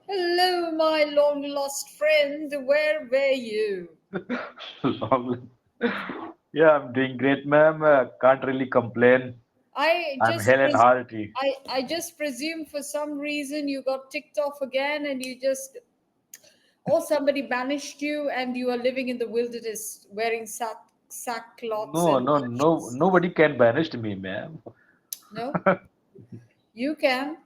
Hello, my long lost friend. Where were you? Long. Yeah, I'm doing great, ma'am. Can't really complain. I I'm just hell and pres- hearty. I just presume for some reason you got ticked off again and you just or somebody banished you and you are living in the wilderness wearing sackcloths No, and no, no, ashes. nobody can banish me, ma'am. No, you can.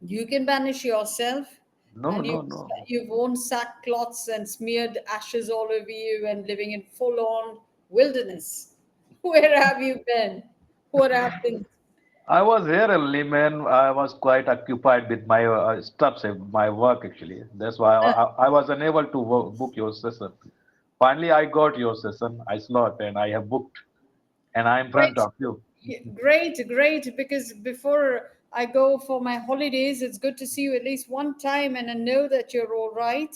You can banish yourself, No, and no, no. you've worn sackcloths and smeared ashes all over you and living in full-on wilderness. Where have you been? What happened? I was here only, man. I was quite occupied with my stuff, my work actually. That's why Uh, I was unable to book your session. Finally, I got your session. I slot and I have booked, and I'm in front Great, of you. yeah, great, great. Because before I go for my holidays, it's good to see you at least one time, and I know that you're all right.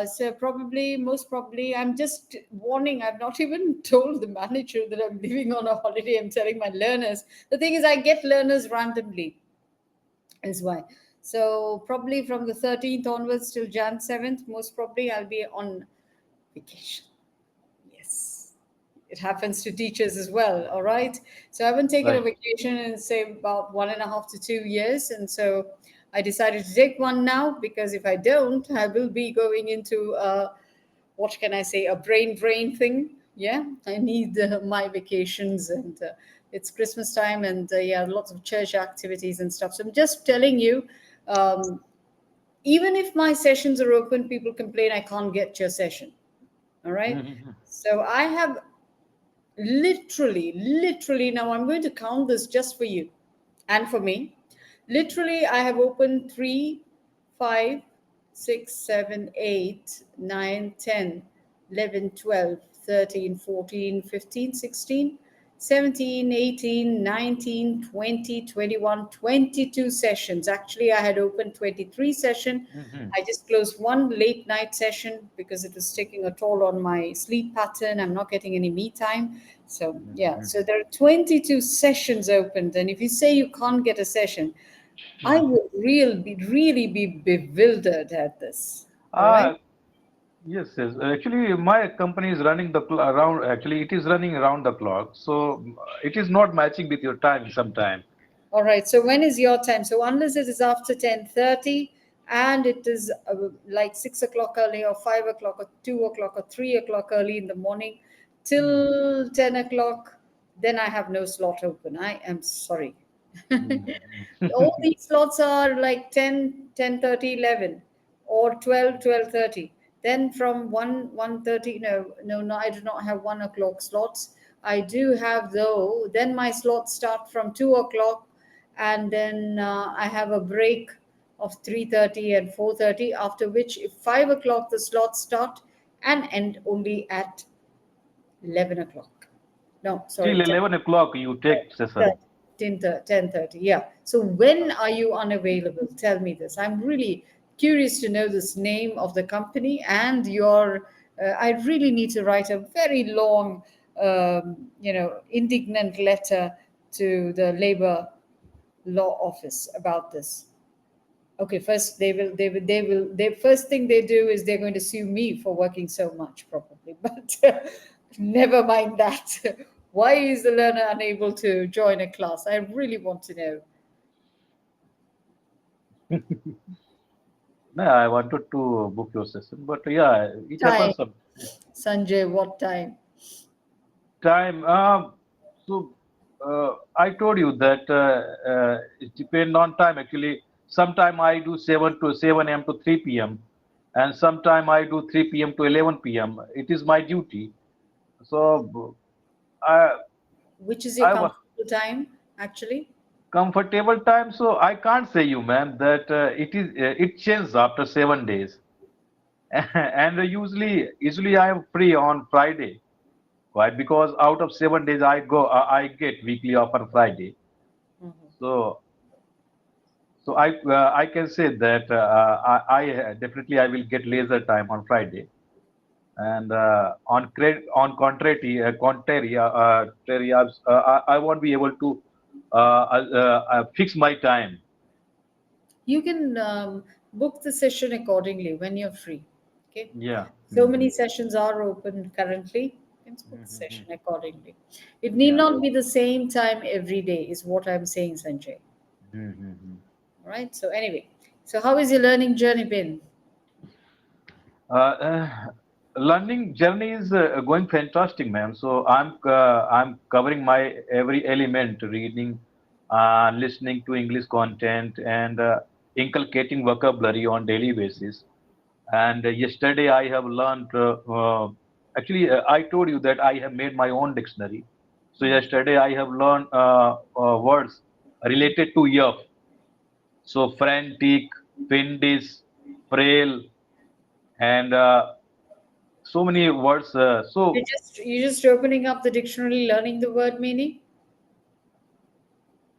So probably, most probably, I'm just warning. I've not even told the manager that I'm leaving on a holiday. I'm telling my learners. The thing is, I get learners randomly, is why. So probably from the 13th onwards till Jan 7th, most probably I'll be on vacation. Yes, it happens to teachers as well. All right. So I haven't taken a Right. vacation in say about 1.5 to 2 years, and so I decided to take one now because if I don't, I will be going into what can I say, a brain drain thing. Yeah, I need my vacations, and it's Christmas time, and yeah, lots of church activities and stuff. So I'm just telling you. Even if my sessions are open, people complain I can't get your session. All right. Mhm. So I have literally, now I'm going to count this just for you and for me. Literally, I have opened 22 sessions. Actually, I had opened 23 session. Mhm. I just closed one late night session because it was taking a toll on my sleep pattern. I'm not getting any me time. So yeah, Mhm. so there are 22 sessions opened, and if you say you can't get a session, I would really be bewildered at this. All right. Ah, yes, yes. Actually, my company is running the around. Actually, it is running around the clock, so it is not matching with your time sometime. All right. So when is your time? So unless it is after 10:30 and it is like 6 o'clock early or 5 o'clock or 2 o'clock or 3 o'clock early in the morning Mhm. till 10 o'clock, then I have no slot open. I am sorry. Mhm. All these slots are like 10, 10:30, 11, or 12, 12:30. Then from 1:30, no, I do not have 1 o'clock slots. I do have though, then my slots start from 2 o'clock, and then I have a break of 3:30 and 4:30, after which if 5 o'clock the slots start and end only at 11 o'clock. No, sorry, Till 11 o'clock, you take session. 10:30. Yeah. So when are you unavailable? Tell me this. I'm really curious to know this name of the company and your. I really need to write a very long, indignant letter to the labor law office about this. Okay, first they first thing they do is they're going to sue me for working so much, probably. But never mind that. Why is the learner unable to join a class? I really want to know. No, I wanted to book your session, but yeah, it Time, happens some Sanjay, what time? time. So I told you that it depends on time. Actually, sometime I do 7 to 3 p.m. and sometime I do 3 p.m. to 11 p.m. It is my duty. So I Which is your I was comfortable time, actually? comfortable time. So I can't say you, ma'am, that it changes after 7 days. And usually I am free on Friday. Why? Because out of 7 days I get weekly off on Friday. So I can say that I definitely I will get leisure time on Friday. And contrary, I won't be able to fix my time. You can book the session accordingly when you're free. Okay. Yeah. So many sessions are open currently. You can book the Mhm. session accordingly. It need Yeah. not be the same time every day, is what I'm saying, Sanjay. Mhm. All right. So anyway, so how is your learning journey been? Uh, uh, Learning journey is going fantastic, ma'am. So I'm covering my every element, reading, listening to English content, and inculcating vocabulary on daily basis. And yesterday I have learned. Actually, I told you that I have made my own dictionary. So yesterday I have learned words related to year. So frantic, Findis, frail, and so many words. You're just opening up the dictionary, learning the word meaning.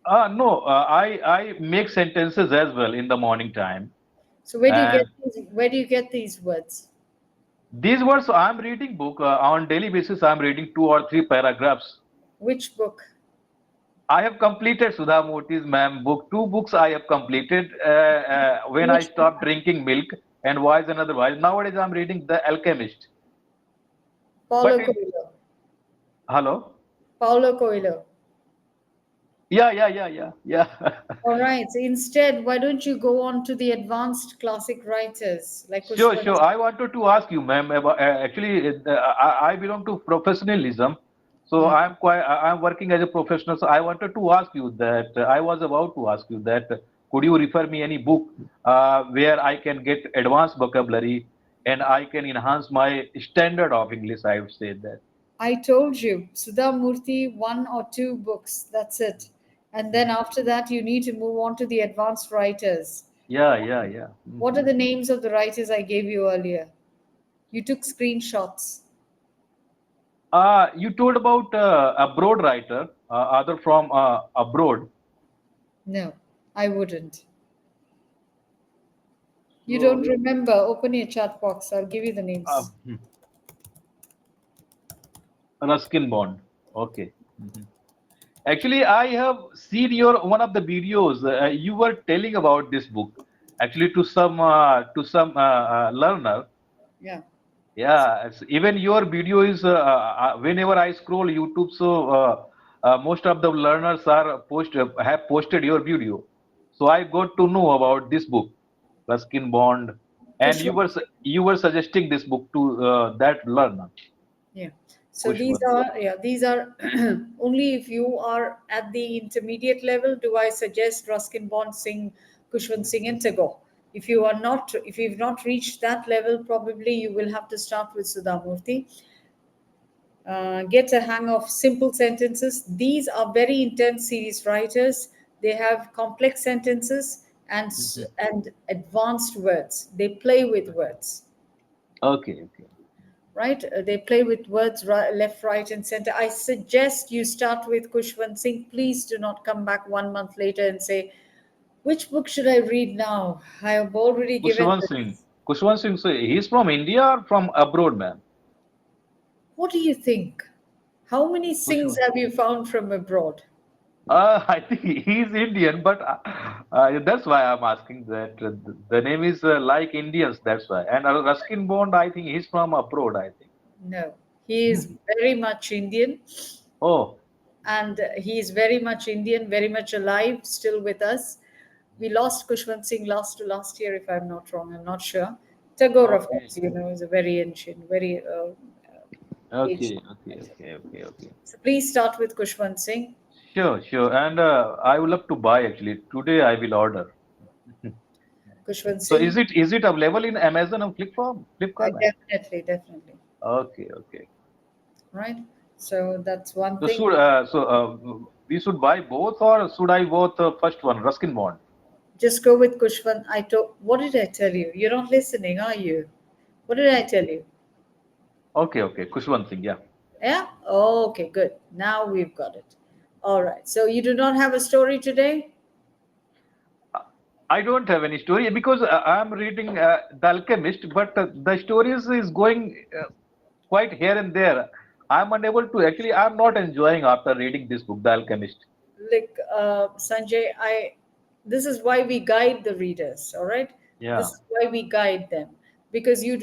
No, I make sentences as well in the morning time, So and where do you get these words? these words I'm reading book on daily basis. I'm reading 2 or 3 paragraphs. Which book? I have completed Sudha Murthy's ma'am book. 2 books I have completed when I Which book? stopped drinking milk and Wise and Otherwise. Nowadays I'm reading The Alchemist. Paulo But in Coelho. hello, Paulo Coelho. yeah. All right. So instead, why don't you go on to the advanced classic writers like Sure. Kushwant? I wanted to ask you, ma'am, about, actually, I belong to professionalism, so Mm. I'm working as a professional. So I wanted to ask you that I was about to ask you that could you refer me any book where I can get advanced vocabulary and I can enhance my standard of English? I would say that. I told you, Sudha Murthy, 1 or 2 books. That's it. And then after that, you need to move on to the advanced writers. Yeah. What are the names of the writers I gave you earlier? You took screenshots. You told about abroad writer, other from abroad. No, I wouldn't. You So, don't remember? Open your chat box. I'll give you the uh, names. Ruskin Bond. Okay. Mhm. Actually, I have seen your one of the videos. You were telling about this book, actually to some learner. Yeah. Yeah, even your video is whenever I scroll YouTube, so most of the learners are post have posted your video. So I got to know about this book, Ruskin Bond, and Kushwant. you were suggesting this book to that learner, Yeah. So these Kushwant. are, yeah, these are only if you are at the intermediate level do I suggest Ruskin Bond, Singh, Kushwant Singh, and Tagore. If you are not, if you've not reached that level, probably you will have to start with Sudhamurthy. Get a hang of simple sentences. These are very intense series writers. They have complex sentences Mhm. and advanced words. They play with words, Okay. right? They play with words right, left, right, and center. I suggest you start with Kushwant Singh. Please do not come back 1 month later and say, which book should I read now? I have already given Kushwant Singh. this. Kushwant Singh, so he's from India or from abroad, man? What do you think? How many Singhs Kushwant. have you found from abroad? I think he's Indian, but that's why I'm asking that. The name is like Indians, that's why. And Ruskin Bond, I think he's from abroad, I think. No, he is very much Indian, Oh, and he is very much Indian, very much alive, still with us. We lost Kushwant Singh last to last year, if I'm not wrong. I'm not sure. Tagore, of okay. course, is a very ancient, very aged. Okay. So please start with Kushwant Singh. Sure. And I would love to buy actually. Today I will order. Kushwant So Singh, is it available in Amazon and Flipkart, man? definitely, Okay. right? So that's one So thing. we should buy both, or should I both first one, Ruskin Bond? Just go with Kushwant. I told. What did I tell you? You're not listening, are you? What did I tell you? Okay. Kushwant Singh, yeah. Yeah? Okay, good. Now we've got it. All right. So you do not have a story today? I don't have any story because I'm reading The Alchemist, but the stories is going quite here and there. I'm unable to actually. I'm not enjoying after reading this book, The Alchemist. Like Sanjay, I this is why we guide the readers, all right? Yeah. This is why we guide them, because you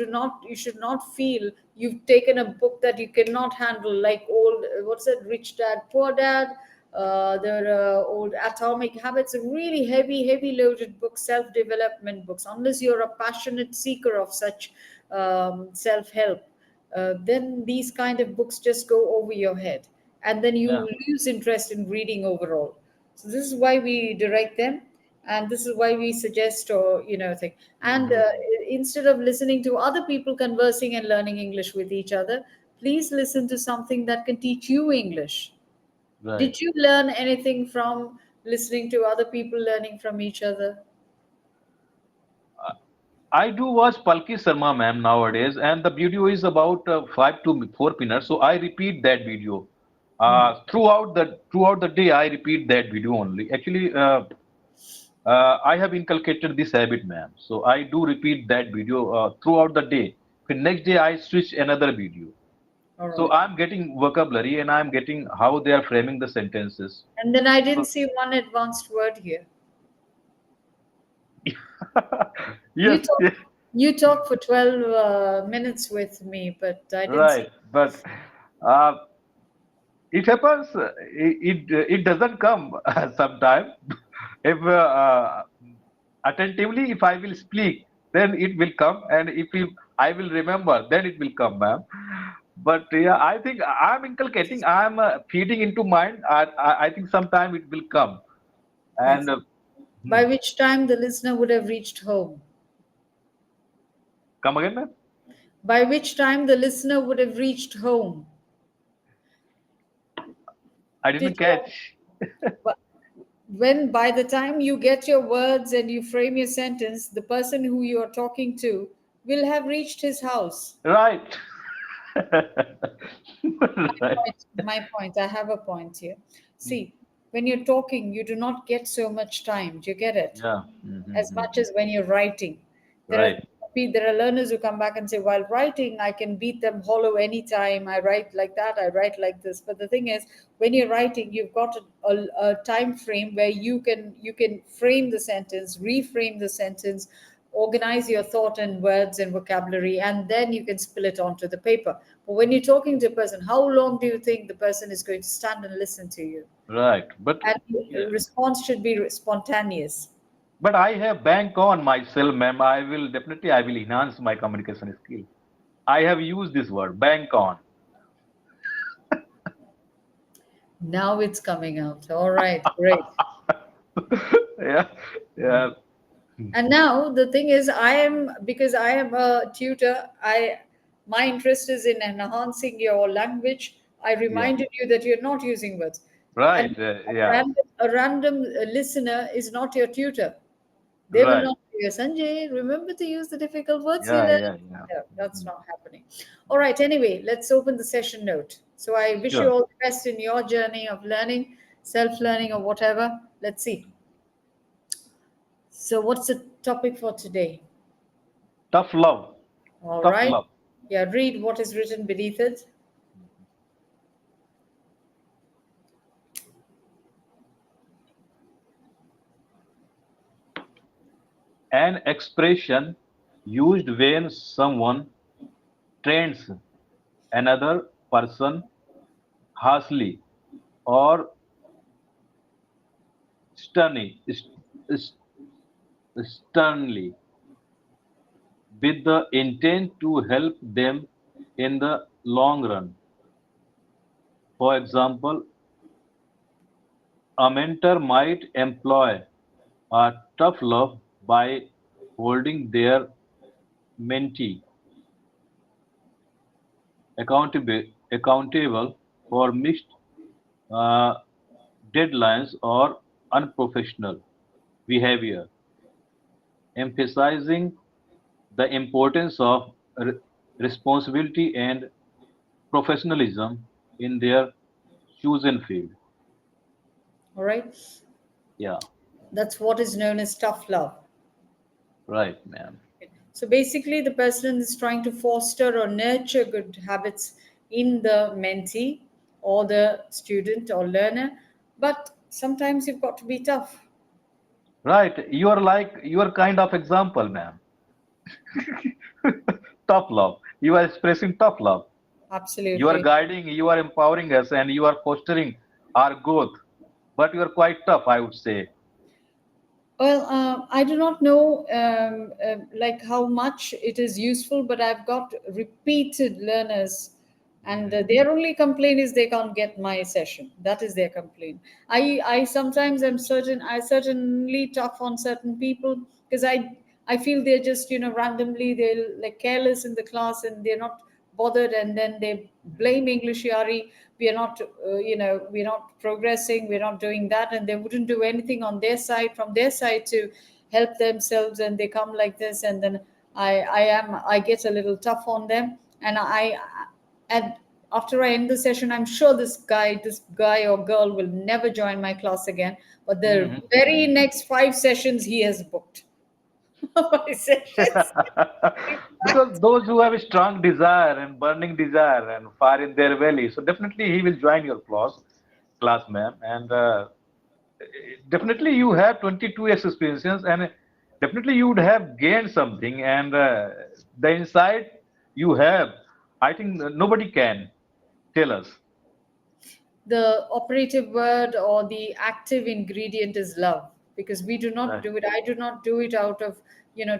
should not feel you've taken a book that you cannot handle, like old, what's it, Rich Dad Poor Dad, the old Atomic Habits, really heavy loaded books, self-development books. Unless you're a passionate seeker of such self-help, then these kind of books just go over your head, and then Yeah. you lose interest in reading overall. So this is why we direct them, and this is why we suggest, or thing. And Mhm. instead of listening to other people conversing and learning English with each other, please listen to something that can teach you English. Right. Did you learn anything from listening to other people learning from each other? I do watch Palki Sharma ma'am nowadays, and the video is about 5 to 4 minutes. So I repeat that video throughout the day. I repeat that video only. Actually, I have inculcated this habit, ma'am. So I do repeat that video throughout the day. The next day I switch another video. All So right. I'm getting vocabulary and I'm getting how they are framing the sentences. And then I didn't So see one advanced word here. You yes, talk, yes, you talk for 12 minutes with me, but I didn't see. right. But uh, it happens. It doesn't come sometime. If attentively, if I will speak, then it will come, and I will remember, then it will come, ma'am. But yeah, I think I'm inculcating. I'm feeding into mind. I think sometime it will come. And Yes. By which time the listener would have reached home. come again, ma'am. By which time the listener would have reached home. I Did didn't you? catch. When by the time you get your words and you frame your sentence, the person who you are talking to will have reached his house. Right. Right. My point, I have a point here. See, when you're talking, you do not get so much time. Do you get it? Yeah. As Mhm. much as when you're writing. There are Right. there are learners who come back and say, while writing, I can beat them hollow anytime. I write like that, I write like this. But the thing is, when you're writing, you've got a time frame where you can frame the sentence, reframe the sentence, organize your thought and words and vocabulary, and then you can spill it onto the paper. But when you're talking to a person, how long do you think the person is going to stand and listen to you? Right. But And yeah. response should be spontaneous. But I have bank on myself, ma'am. I will enhance my communication skill. I have used this word, bank on. Now it's coming out. All right, great. Yeah. Yeah. And now the thing is, because I am a tutor, my interest is in enhancing your language. I Yeah. reminded you that you're not using words. And Right. Yeah. a random listener is not your tutor. They will Right. not say, Sanjay, remember to use the difficult words you Yeah. learned. Yeah. Yeah. No, that's Mhm. not happening. All right, anyway, let's open the session note. So I wish you Sure. all the best in your journey of learning, self learning, or whatever. Let's see. So, what's the topic for today? Tough love. All Tough right. love. Yeah, read what is written beneath it. An expression used when someone trains another person harshly or sternly, sternly with the intent to help them in the long run. For example, a mentor might employ a tough love by holding their mentee accountable for missed uh, deadlines or unprofessional behavior, emphasizing the importance of responsibility and professionalism in their chosen field. All right. Yeah, That's what is known as tough love. right, ma'am. So basically, the person is trying to foster or nurture good habits in the mentee or the student or learner. But sometimes you've got to be tough. Right. You are kind of example, ma'am. Tough love. You are expressing tough love. You are Absolutely. guiding, you are empowering us, and you are fostering our growth. But you are quite tough, I would say. Well, I do not know like how much it is useful, but I've got repeated learners, and their only complaint is they can't get my session. That is their complaint. I sometimes am certain I certainly tough on certain people because I feel they're just randomly they're like careless in the class and they're not bothered, and then they blame English Yari. We are not we're not progressing, we're not doing that, and they wouldn't do anything on their side from their side to help themselves, and they come like this, and then I get a little tough on them, and I and after I end the session, I'm sure this guy or girl will never join my class again, but the Mhm. very next 5 sessions he has booked my sessions. Because those who have a strong desire and burning desire and fire in their belly, so definitely he will join your class, ma'am. And definitely you have 22 years experiences, and definitely you would have gained something. And the insight you have, I think nobody can tell us. The operative word or the active ingredient is love, because we do not Right. do it I do not do it out of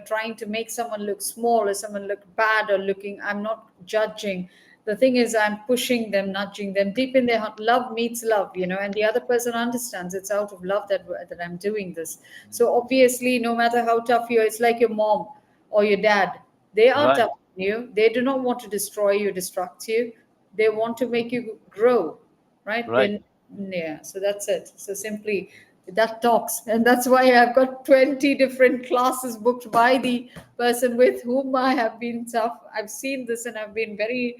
trying to make someone look small or someone look bad or looking. I'm not judging. The thing is, I'm pushing them, nudging them deep in their heart. Love meets love, and the other person understands it's out of love that I'm doing this. So obviously, no matter how tough you are, it's like your mom or your dad. They are Right. tough on you. They do not want to destroy you, destruct you. They want to make you grow, right? Right. Then yeah, so that's it. So simply that talks, and that's why I've got 20 different classes booked by the person with whom I have been tough. I've seen this and I've been very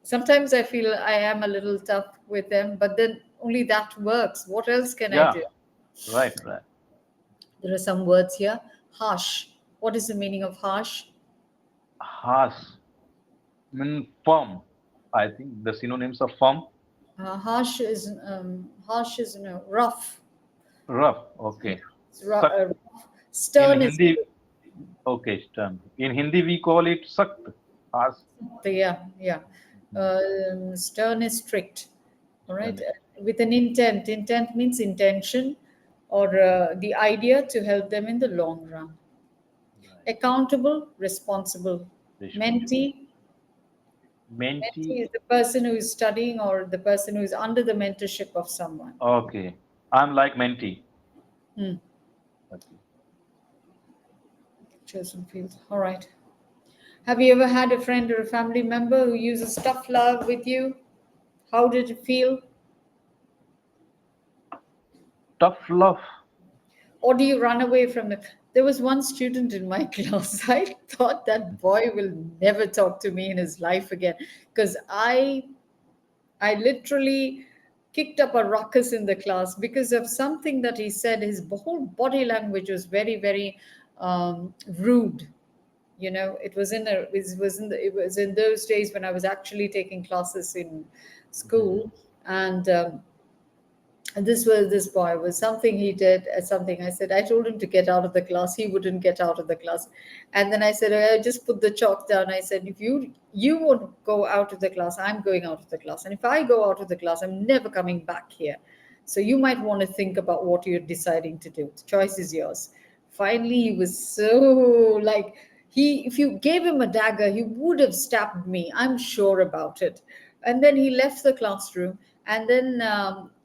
sometimes I feel I am a little tough with them, but then only that works. What else can I Yeah. do? Right. Right. There are some words here. Harsh. What is the meaning of harsh? Harsh. Mean firm. I think the synonyms of firm. Harsh is rough. Rough. Okay. It's Sakt. In stern is Hindi, okay, stern. In Hindi, we call it sakt. Harsh. yeah, yeah. Stern is strict, all right, Stern. with an intent. Intent means intention or the idea to help them in the long run. Right. Accountable, responsible. Responsible. Mentee, mentee Mentee. is the person who is studying or the person who is under the mentorship of someone. Okay. I'm like mentee. Hmm. Okay. Chosen field. All right. Have you ever had a friend or a family member who uses tough love with you? How did it feel? Tough love. Or do you run away from it? There was one student in my class. I thought that boy will never talk to me in his life again because I literally kicked up a ruckus in the class because of something that he said. His whole body language was very, very rude. It was in those days when I was actually taking classes in school, and this boy was something he did, something I said. I told him to get out of the class. He wouldn't get out of the class, and then I said, I just put the chalk down. I said, if you won't go out of the class, I'm going out of the class, and if I go out of the class, I'm never coming back here. So you might want to think about what you're deciding to do. The choice is yours. Finally, he was so like he if you gave him a dagger, he would have stabbed me. I'm sure about it. And then he left the classroom, and then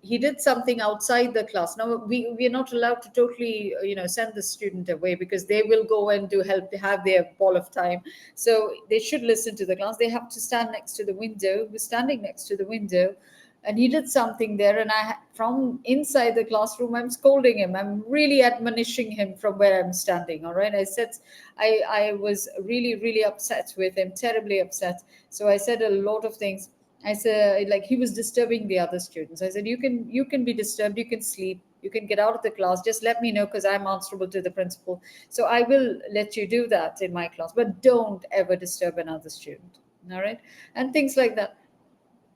he did something outside the class. Now we are not allowed to totally send the student away because they will go and do help have their ball of time. So they should listen to the class. They have to stand next to the window. He was standing next to the window, and he did something there, and from inside the classroom, I'm scolding him. I'm really admonishing him from where I'm standing. All right, I said, I was really really upset with him, terribly upset. So I said a lot of things. I said, like, he was disturbing the other students. I said, you can be disturbed, you can sleep, you can get out of the class, just let me know because I'm answerable to the principal. So I will let you do that in my class, but don't ever disturb another student. All right, and things like that.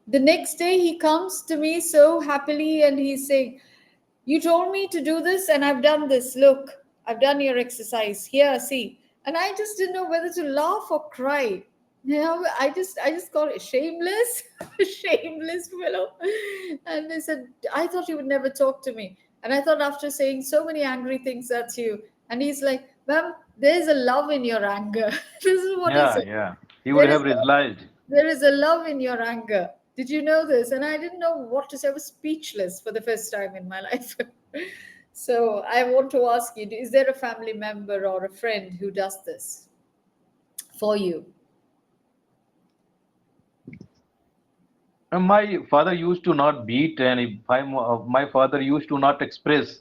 The next day he comes to me so happily and he's saying, You told me to do this, and I've done this. Look, I've done your exercise. Here, see. And I just didn't know whether to laugh or cry. I just called it shameless, shameless fellow. And they said, I thought you would never talk to me. And I thought after saying so many angry things at you, and he's like, ma'am, there's a love in your anger. This is what he Yeah, said. yeah. He would There is have realized. there is a love in your anger. Did you know this? And I didn't know what to say. I was speechless for the first time in my life. So I want to ask you, is there a family member or a friend who does this for you? My father used to not beat, and my father used to not express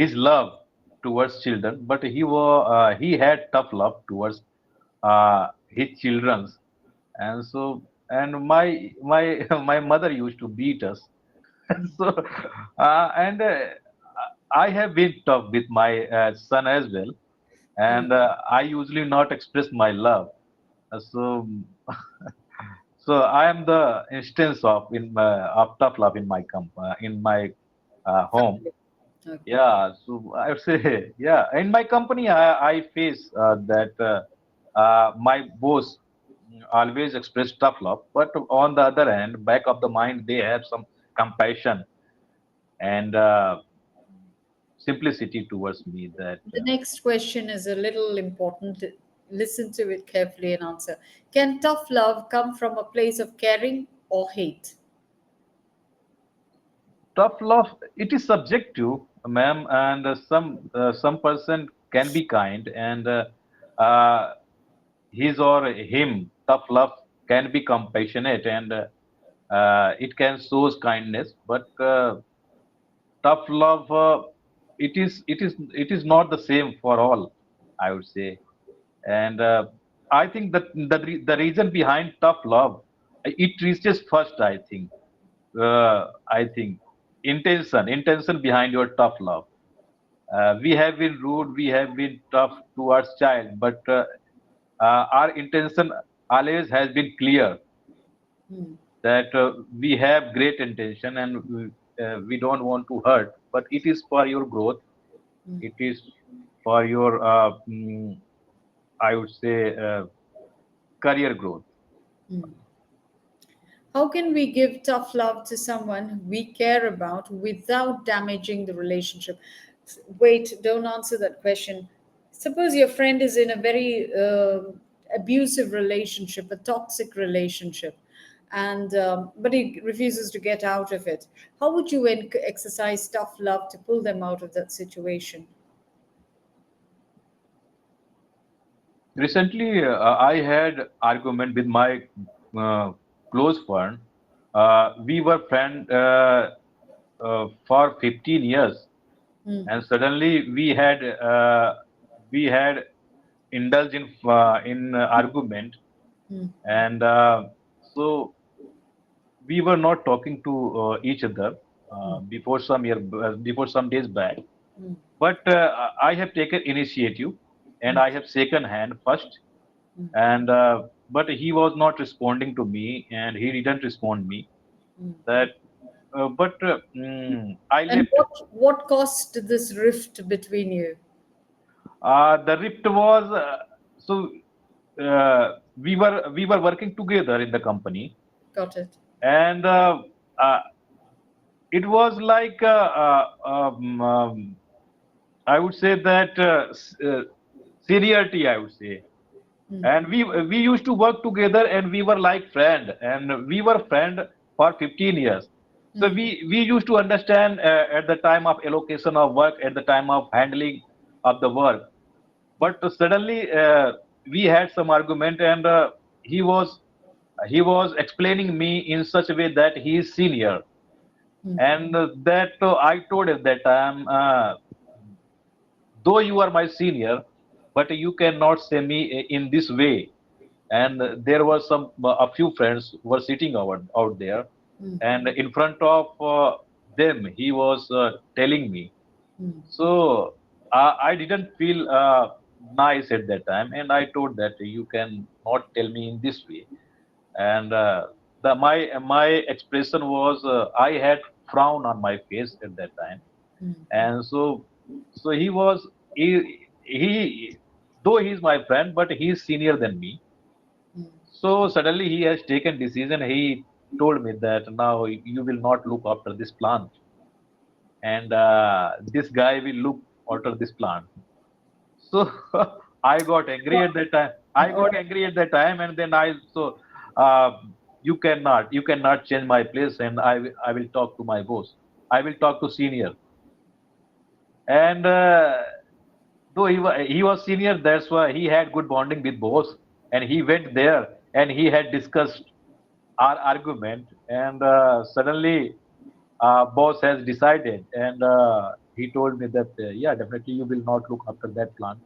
his love towards children, but he had tough love towards his children, and so and my my mother used to beat us. So and I have been tough with my son as well, Hmm. and I usually not express my love. So so I am the instance of tough love in in my home. Family. Okay. Yeah, so I would say yeah. In my company, I face that my boss always express tough love, but on the other hand, back of the mind, they have some compassion and simplicity towards me. That The next question is a little important. Listen to it carefully and answer. Can tough love come from a place of caring or hate? tough love, it is subjective, ma'am, and some person can be kind and uh, his or him tough love can be compassionate and it can shows kindness, but tough love it is not the same for all, I would say. And I think that the reason behind tough love, it reaches first, I think intention behind your tough love. We have been rude, we have been tough towards child, but our intention always has been clear Hmm. that we have great intention and we don't want to hurt, but it is for your growth. Hmm. It is for your, I would say, career growth. Hmm. How can we give tough love to someone we care about without damaging the relationship? Wait, don't answer that question. Suppose your friend is in a very abusive relationship, a toxic relationship, and but he refuses to get out of it. How would you exercise tough love to pull them out of that situation? Recently, I had argument with my uh, close friend. We were friend for 15 years, Hmm. and suddenly we had indulged in argument, Hmm. and so we were not talking to each other Hmm. before some days back. Hmm. But I have taken initiative, and Hmm. I have shaken hand first, Hmm. and but he was not responding to me, and he didn't respond me. Hmm. That, but I And left. what caused this rift between you? The rift was so we were working together in the company, Got it. and uh, it was like I would say that seniority, I would say. Hmm. And we used to work together, and we were like friend, and we were friend for 15 years. So Hmm. we used to understand at the time of allocation of work, at the time of handling of the work. But suddenly we had some argument, and he was explaining me in such a way that he is senior, Hmm. and that I told him that though you are my senior, but you cannot say me in this way. And there were a few friends were sitting out there, Hmm. and in front of them he was telling me. Hmm. So I didn't feel nice at that time, and I told that you can not tell me in this way. And my expression was I had frown on my face at that time. Mm. And so he was he though he's my friend, but he's senior than me. Mm. So suddenly he has taken decision. He told me that now you will not look after this plant, and this guy will look after this plant. So I got angry at that time. I got angry at that time, and then uh, you cannot change my place, and I will talk to my boss. I will talk to senior. And though he was senior, that's why he had good bonding with boss, and he went there and he had discussed our argument, and suddenly boss has decided, and he told me that yeah, definitely you will not look after that plant.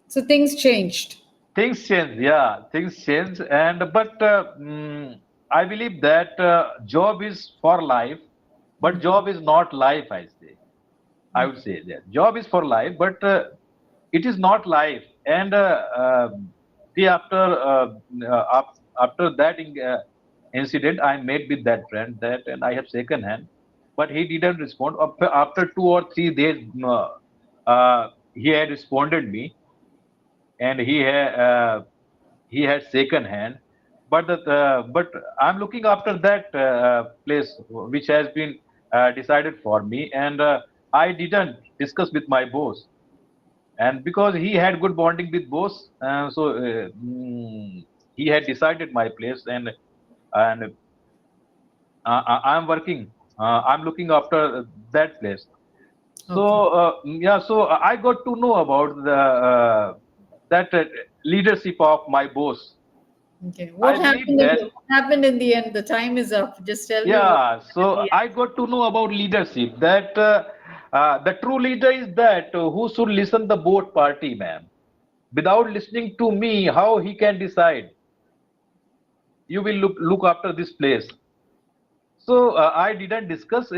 So things changed. Things change, yeah, things change, and but I believe that job is for life, but job is not life. I would say that job is for life, but it is not life. And see, after that incident, I met with that friend that, and I have shaken hand, but he didn't respond. After 2 or 3 days, he had responded me, and he had shaken hand. But I'm looking after that place which has been decided for me, and I didn't discuss with my boss, and because he had good bonding with boss, he had decided my place, and I'm working. I'm looking after that place. So Okay. yeah, so I got to know about the that leadership of my boss. Okay. I believe that, What happened in the end? The time is up. Just tell me what yeah. happened in So the I got to know about leadership, that the true leader is that who should listen the both party, man. Without listening to me, how he can decide you will look after this place? So I didn't discuss.